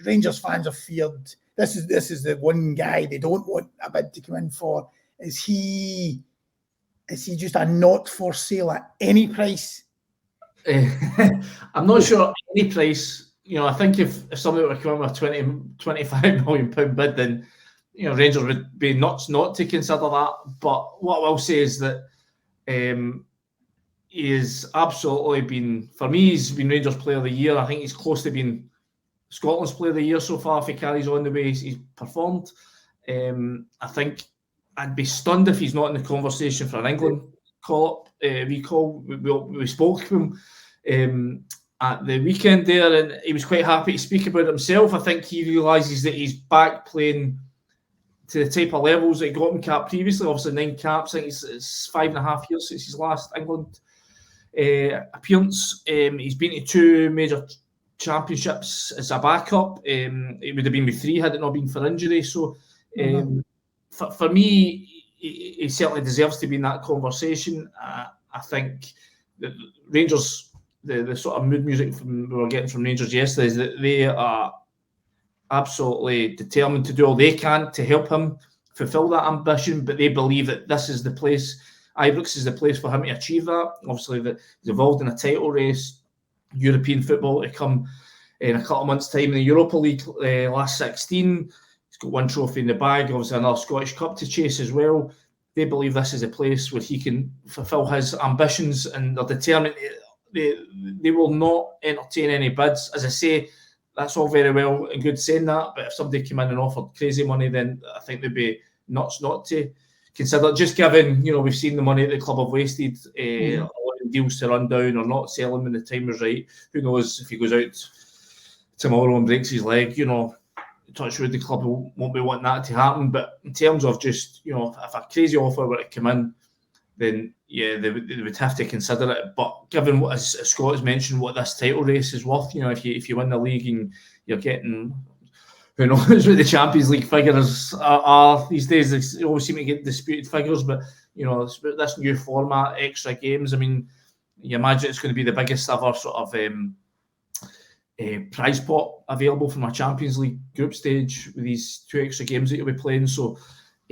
Rangers fans have feared. This is the one guy they don't want a bid to come in for. Is he just a not for sale at any price? I'm not sure any price. I think if somebody were to come in with £25 million bid, then Rangers would be nuts not to consider that. But what I will say is that he has absolutely been, for me, he's been Rangers Player of the Year. I think he's close to being Scotland's Player of the Year so far if he carries on the way he's performed. I think I'd be stunned if he's not in the conversation for an England recall. We spoke to him at the weekend there, and he was quite happy to speak about it himself. I think he realises that he's back playing to the type of levels that he got him capped previously. Obviously 9 caps. I think it's 5.5 years since his last England appearance. He's been to 2 major championships as a backup. It would have been with 3 had it not been for injury. So for me, he certainly deserves to be in that conversation. I think the Rangers, the sort of mood music we were getting from Rangers yesterday is that they are absolutely determined to do all they can to help him fulfil that ambition, but they believe that this is the place, Ibrox is the place for him to achieve that. Obviously, he's involved in a title race, European football to come in a couple of months' time in the Europa League last 16. He's got 1 trophy in the bag, obviously another Scottish Cup to chase as well. They believe this is a place where he can fulfil his ambitions, and they're determined. They will not entertain any bids. As I say, that's all very well and good saying that, but if somebody came in and offered crazy money, then I think they'd be nuts not to consider. Just given, we've seen the money that the club have wasted, allowing deals to run down or not selling when the time was right. Who knows if he goes out tomorrow and breaks his leg, touch wood, the club won't be wanting that to happen. But in terms of just, if a crazy offer were to come in, then yeah, they would have to consider it. But given what, as Scott has mentioned, what this title race is worth, if you win the league and you're getting, who knows what the Champions League figures are these days. They always seem to get disputed figures, but this new format, extra games. I mean, you imagine it's going to be the biggest ever sort of prize pot available from a Champions League group stage with these 2 extra games that you'll be playing. So,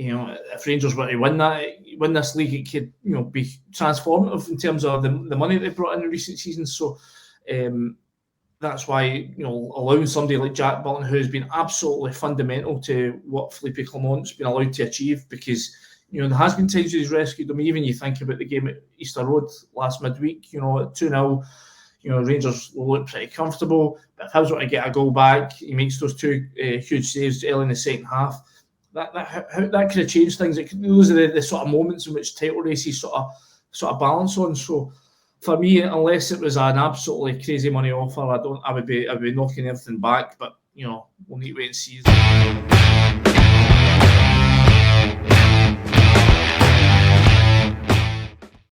if Rangers were to win this league, it could, be transformative in terms of the money they brought in recent seasons. So, that's why, allowing somebody like Jack Butland, who has been absolutely fundamental to what Philippe Clement's been allowed to achieve, because, there has been times he's rescued them. Even you think about the game at Easter Road last midweek, at 2-0, Rangers will look pretty comfortable. But if Hibs were to get a goal back, he makes those 2 huge saves early in the second half. That could have changed things. Those are the sort of moments in which title races sort of balance on. So for me, unless it was an absolutely crazy money offer, I would be knocking everything back. But we'll need to wait and see.